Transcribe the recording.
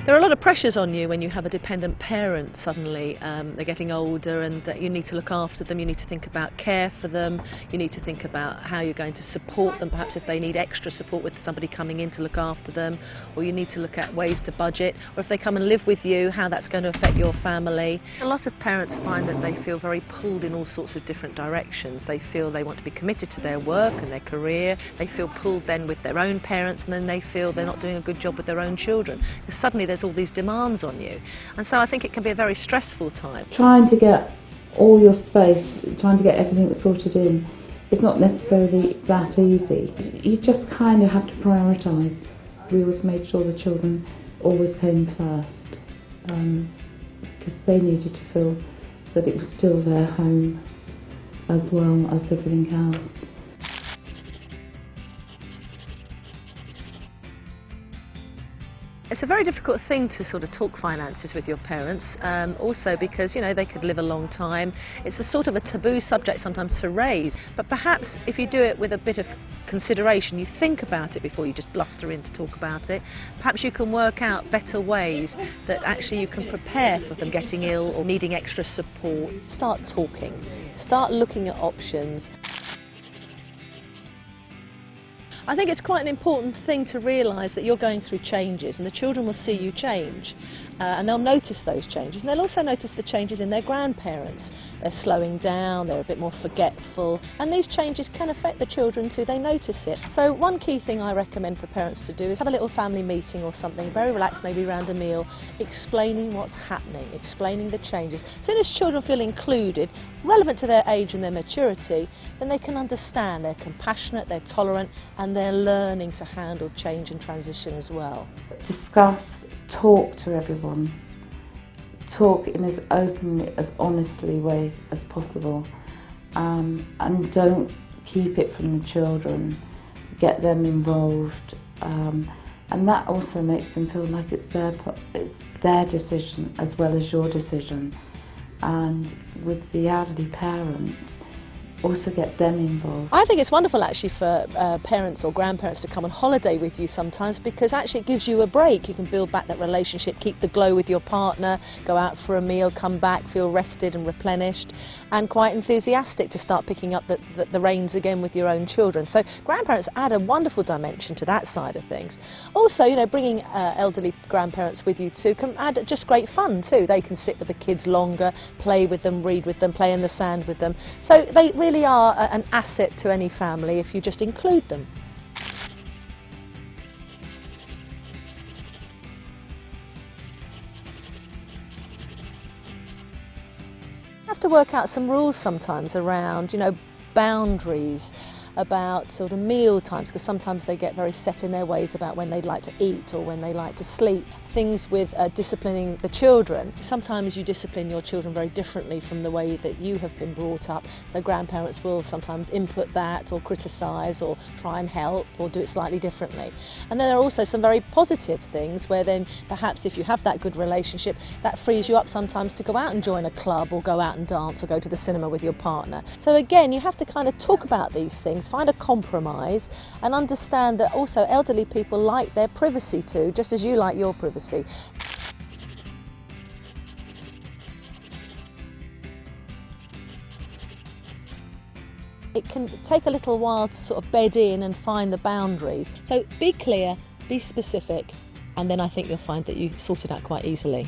There are a lot of pressures on you when you have a dependent parent suddenly. They're getting older and that you need to look after them, you need to think about care for them, you need to think about how you're going to support them, perhaps if they need extra support with somebody coming in to look after them, or you need to look at ways to budget, or if they come and live with you, how that's going to affect your family. A lot of parents find that they feel very pulled in all sorts of different directions. They feel they want to be committed to their work and their career, they feel pulled then with their own parents, and then they feel they're not doing a good job with their own children. Because suddenly there's all these demands on you, and so I think it can be a very stressful time. Trying to get all your space, trying to get everything sorted in, it's not necessarily that easy. You just kind of have to prioritise. We always made sure the children always came first, because they needed to feel that it was still their home as well as everything else. It's a very difficult thing to sort of talk finances with your parents, also because, you know, they could live a long time. It's a sort of a taboo subject sometimes to raise, but perhaps if you do it with a bit of consideration, you think about it before you just bluster in to talk about it, perhaps you can work out better ways that actually you can prepare for them getting ill or needing extra support. Start talking, start looking at options. I think it's quite an important thing to realise that you're going through changes, and the children will see you change, and they'll notice those changes, and they'll also notice the changes in their grandparents. They're slowing down, they're a bit more forgetful, and these changes can affect the children too, they notice it. So one key thing I recommend for parents to do is have a little family meeting or something, very relaxed, maybe around a meal, explaining what's happening, explaining the changes. As soon as children feel included, relevant to their age and their maturity, then they can understand, they're compassionate, they're tolerant, and they're learning to handle change and transition as well. Discuss, talk to everyone, talk in as openly, as honestly way as possible, and don't keep it from the children, get them involved, and that also makes them feel like it's their decision as well as your decision. And with the elderly parents, also get them involved. I think it's wonderful actually for parents or grandparents to come on holiday with you sometimes, because actually it gives you a break. You can build back that relationship, keep the glow with your partner, go out for a meal, come back, feel rested and replenished, and quite enthusiastic to start picking up the reins again with your own children. So grandparents add a wonderful dimension to that side of things. Also, you know, bringing elderly grandparents with you too can add just great fun too. They can sit with the kids longer, play with them, read with them, play in the sand with them. So they really are an asset to any family if you just include them. You have to work out some rules sometimes around, you know, boundaries, about sort of meal times, because sometimes they get very set in their ways about when they'd like to eat or when they like to sleep. Things with disciplining the children. Sometimes you discipline your children very differently from the way that you have been brought up, so grandparents will sometimes input that or criticise or try and help or do it slightly differently. And then there are also some very positive things where then perhaps if you have that good relationship, that frees you up sometimes to go out and join a club or go out and dance or go to the cinema with your partner. So again, you have to kind of talk about these things, find a compromise, and understand that also elderly people like their privacy too, just as you like your privacy. It can take a little while to sort of bed in and find the boundaries. So be clear, be specific, and then I think you'll find that you sort it out quite easily.